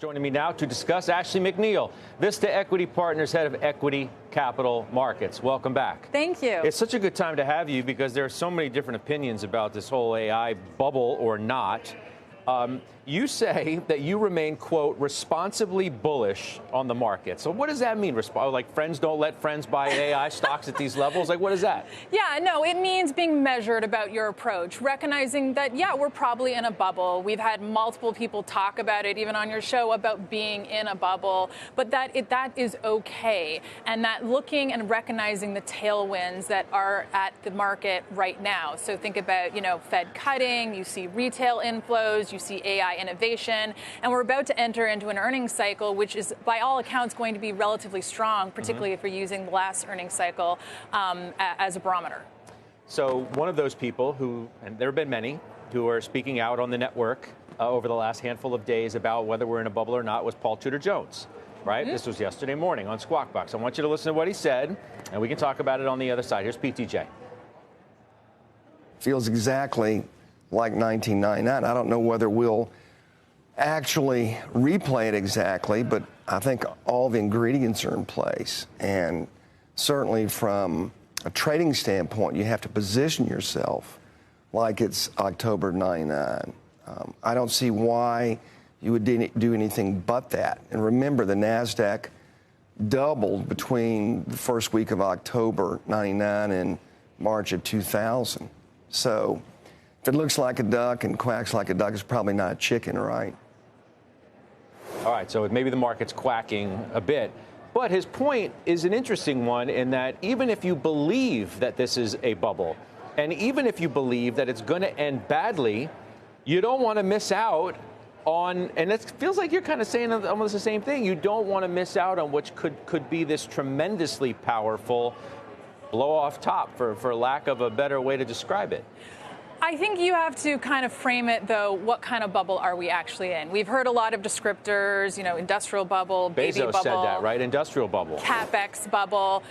Joining me now to discuss, Ashley MacNeill, Vista Equity Partners, head of equity capital markets. Welcome back. Thank you. It's such a good time to have you because there are so many different opinions about this whole AI bubble or not. You say that you remain, quote, responsibly bullish on the market. So what does that mean? Like friends don't let friends buy AI stocks at these levels? Like, what is that? Yeah, no, it means being measured about your approach, recognizing that, yeah, we're probably in a bubble. We've had multiple people talk about it, even on your show, about being in a bubble, but that is okay. And that looking and recognizing the tailwinds that are at the market right now. So think about, Fed cutting, you see retail inflows, you see AI innovation, and we're about to enter into an earnings cycle, which is, by all accounts, going to be relatively strong, particularly if we're using the last earnings cycle as a barometer. So one of those people who, and there have been many, who are speaking out on the network over the last handful of days about whether we're in a bubble or not was Paul Tudor Jones, right? This was yesterday morning on Squawk Box. I want you to listen to what he said, and we can talk about it on the other side. Here's PTJ. Feels exactly like 1999. I don't know whether we'll actually replay it exactly, but I think all the ingredients are in place. And certainly from a trading standpoint, you have to position yourself like it's October 99. I don't see why you would do anything but that. And remember, the NASDAQ doubled between the first week of October 99 and March of 2000. So if it looks like a duck and quacks like a duck, it's probably not a chicken, right? All right, so maybe the market's quacking a bit. But his point is an interesting one in that even if you believe that this is a bubble, and even if you believe that it's going to end badly, you don't want to miss out on, and it feels like you're kind of saying almost the same thing, you don't want to miss out on what could be this tremendously powerful blow off top, for lack of a better way to describe it. I think you have to kind of frame it, though, what kind of bubble are we actually in? We've heard a lot of descriptors, industrial bubble, baby bubble. Bezos said that, right? Industrial bubble. CapEx bubble.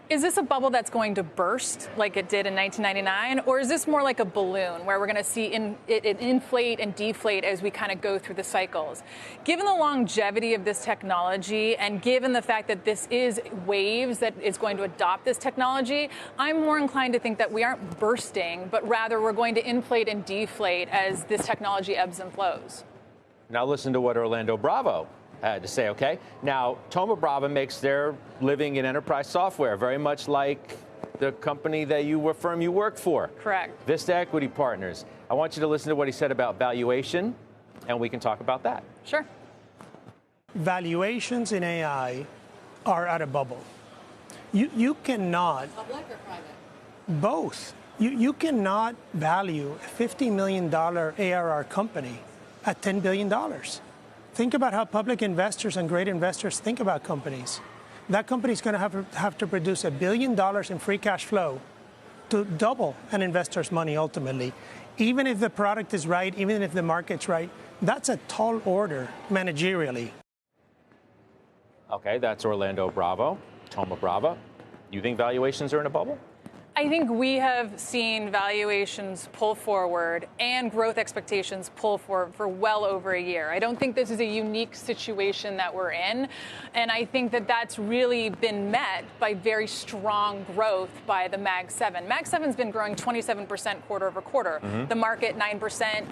Is this a bubble that's going to burst like it did in 1999? Or is this more like a balloon where we're going to see it inflate and deflate as we kind of go through the cycles? Given the longevity of this technology and given the fact that this is waves that is going to adopt this technology, I'm more inclined to think that we aren't bursting, but rather we're going to inflate and deflate as this technology ebbs and flows. Now listen to what Orlando Bravo had to say, okay? Now, Thoma Bravo makes their living in enterprise software, very much like the company firm you work for. Correct. Vista Equity Partners. I want you to listen to what he said about valuation, and we can talk about that. Sure. Valuations in AI are at a bubble. You cannot... Public or private? Both. You cannot value a $50 million ARR company at $10 billion. Think about how public investors and great investors think about companies. That company is going to have to produce $1 billion in free cash flow to double an investor's money ultimately. Even if the product is right, even if the market's right, that's a tall order managerially. Okay, that's Orlando Bravo, Thoma Bravo. You think valuations are in a bubble? I think we have seen valuations pull forward and growth expectations pull forward for well over a year. I don't think this is a unique situation that we're in. And I think that that's really been met by very strong growth by the Mag 7. Mag 7's been growing 27% quarter over quarter. The market 9%,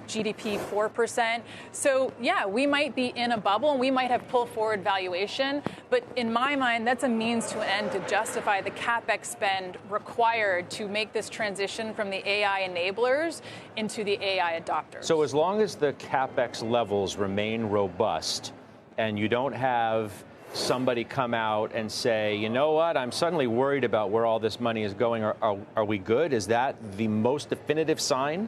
GDP 4%. So yeah, we might be in a bubble and we might have pull forward valuation. But in my mind, that's a means to an end to justify the CapEx spend required to make this transition from the AI enablers into the AI adopters. So as long as the CapEx levels remain robust and you don't have somebody come out and say, you know what, I'm suddenly worried about where all this money is going, are we good? Is that the most definitive sign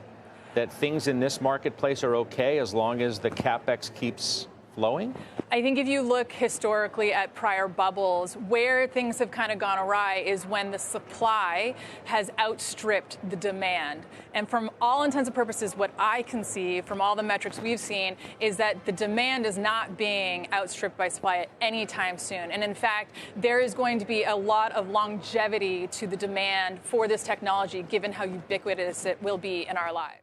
that things in this marketplace are okay as long as the CapEx keeps flowing? I think if you look historically at prior bubbles, where things have kind of gone awry is when the supply has outstripped the demand. And from all intents and purposes, what I can see from all the metrics we've seen is that the demand is not being outstripped by supply at any time soon. And in fact, there is going to be a lot of longevity to the demand for this technology, given how ubiquitous it will be in our lives.